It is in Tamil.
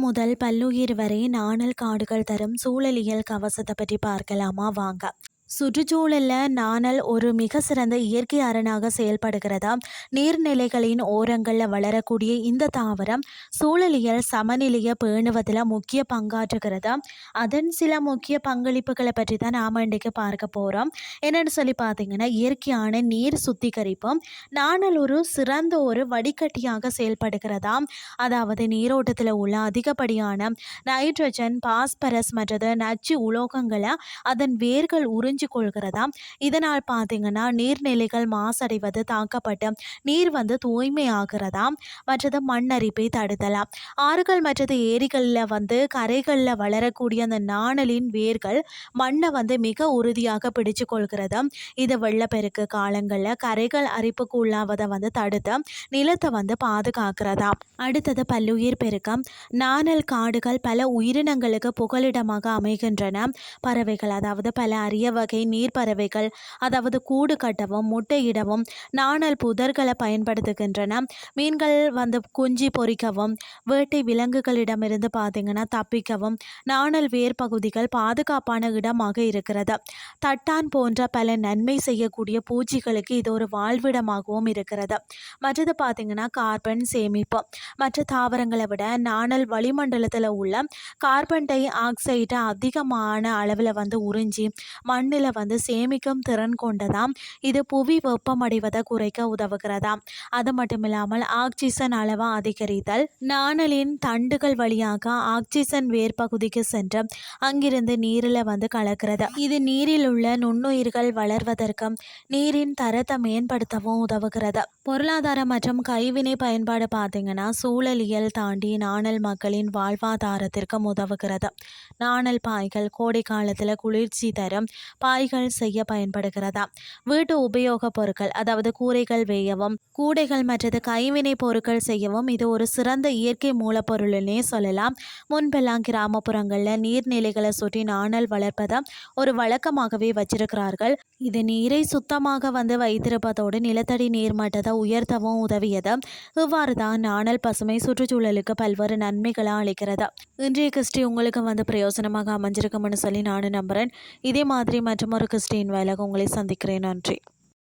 முதல் பல்லுயிர் வரை நாணல் காடுகள் தரும் சூழலியல் கவசத்தை பற்றி பார்க்கலாமா வாங்க. சுற்றுச்சூழல்ல நாணல் ஒரு மிக சிறந்த இயற்கை அரணாக செயல்படுகிறதா. நீர்நிலைகளின் ஓரங்களில் வளரக்கூடிய இந்த தாவரம் சூழலியல் சமநிலையை பேணுவதில் முக்கிய பங்காற்றுகிறதா. அதன் சில முக்கிய பங்களிப்புகளை பற்றி தான் நாம் இன்றைக்கு பார்க்க போகிறோம். என்னென்னு சொல்லி பார்த்தீங்கன்னா, இயற்கையான நீர் சுத்திகரிப்பு. நாணல் ஒரு சிறந்த ஒரு வடிகட்டியாக செயல்படுகிறதா. அதாவது நீரோட்டத்தில் உள்ள அதிகப்படியான நைட்ரஜன், பாஸ்பரஸ் மற்றது நச்சு உலோகங்களை அதன் வேர்கள் உறிஞ்சி கொள்கிறதாம். இதனால் பார்த்தீங்கன்னா நீர்நிலைகள் மாசடைவது தாக்கப்பட்டு நீர் தூய்மையாகிறதாம். மற்றது மண்ணரிப்பை தடுத்தலாம். ஆறுகள் மற்றது ஏரிகளில் கரைகளில் வளரக்கூடிய அந்த நாணலின் வேர்கள் மண்ணை மிக உறுதியாக பிடிச்சு கொள்கிறது. இது வெள்ளப்பெருக்கு காலங்களில் கரைகள் அரிப்புக்கு உள்ளாவதை தடுத்து நிலத்தை பாதுகாக்கிறதா. அடுத்தது பல்லுயிர் பெருக்கம். நாணல் காடுகள் பல உயிரினங்களுக்கு புகலிடமாக அமைகின்றன. பறவைகள், அதாவது பல அரிய வகை நீர்ப்பறவைகள், அதாவது கூடு கட்டவும் முட்டையிடவும் நாணல் புதர்களை பயன்படுத்துகின்றன. மீன்கள் குஞ்சு பொறிக்கவும் வேட்டை விலங்குகளிடமிருந்து பார்த்தீங்கன்னா தப்பிக்கவும் நாணல் வேர் பகுதிகள் பாதுகாப்பான இடமாக இருக்கிறது. தட்டான் போன்ற பல நன்மை செய்யக்கூடிய பூச்சிகளுக்கு இது ஒரு வாழ்விடமாகவும் இருக்கிறது. மற்றது பார்த்தீங்கன்னா கார்பன் சேமிப்பு. மற்ற தாவரங்களை விட நாணல் வளிமண்டலத்தில் உள்ள கார்பன் டை ஆக்சைடை அதிகமான அளவில் உறிஞ்சி மண்ணில் சேமிக்கும் திறன் கொண்டதாம். இது புவி வெப்பமடைவதை குறைக்க உதவுகிறதாம். அது மட்டும் இல்லாமல் ஆக்சிஜன் அளவை அதிகரித்தல். நாணலின் தண்டுகள் வழியாக ஆக்சிஜன் வேர் பகுதிக்கு சென்று அங்கிருந்து நீரில் கலக்கிறது. இது நீரில் உள்ள நுண்ணுயிர்கள் வளர்வதற்கும் நீரின் தரத்தை மேம்படுத்தவும் உதவுகிறது. பொருளாதாரம் மற்றும் கைவினை பயன்பாடு பார்த்தீங்கன்னா சூழலியல் தாண்டி நாணல் மக்களின் வாழ்வாதாரத்திற்கும் உதவுகிறது. நாணல் பாய்கள் கோடை காலத்தில் குளிர்ச்சி தரும் பாய்கள் செய்ய பயன்படுகிறதா. வீட்டு உபயோக பொருட்கள், அதாவது கூரைகள் வேயவும் கூடைகள் மற்றது கைவினை பொருட்கள் செய்யவும் இது ஒரு சிறந்த இயற்கை மூலப்பொருள்னே சொல்லலாம். முன்பெல்லாம் கிராமப்புறங்களில் நீர்நிலைகளை சுற்றி நாணல் வளர்ப்பதை ஒரு வழக்கமாகவே வச்சிருக்கிறார்கள். இது நீரை சுத்தமாக வைத்திருப்பதோடு நிலத்தடி நீர்மட்டத்தை உயர்த்தவும் உதவியது. இவ்வாறு தான் நாணல் பசுமை சுற்றுச்சூழலுக்கு பல்வேறு நன்மைகளை அளிக்கிறது. இன்றைய கிறிஸ்டி உங்களுக்கு பிரயோஜனமாக அமைஞ்சிருக்கும்னு சொல்லி நானும் நம்புகிறேன். இதே மாதிரி மற்றும் ஒரு கிறிஸ்டின் வேலைக்கு உங்களை சந்திக்கிறேன். நன்றி.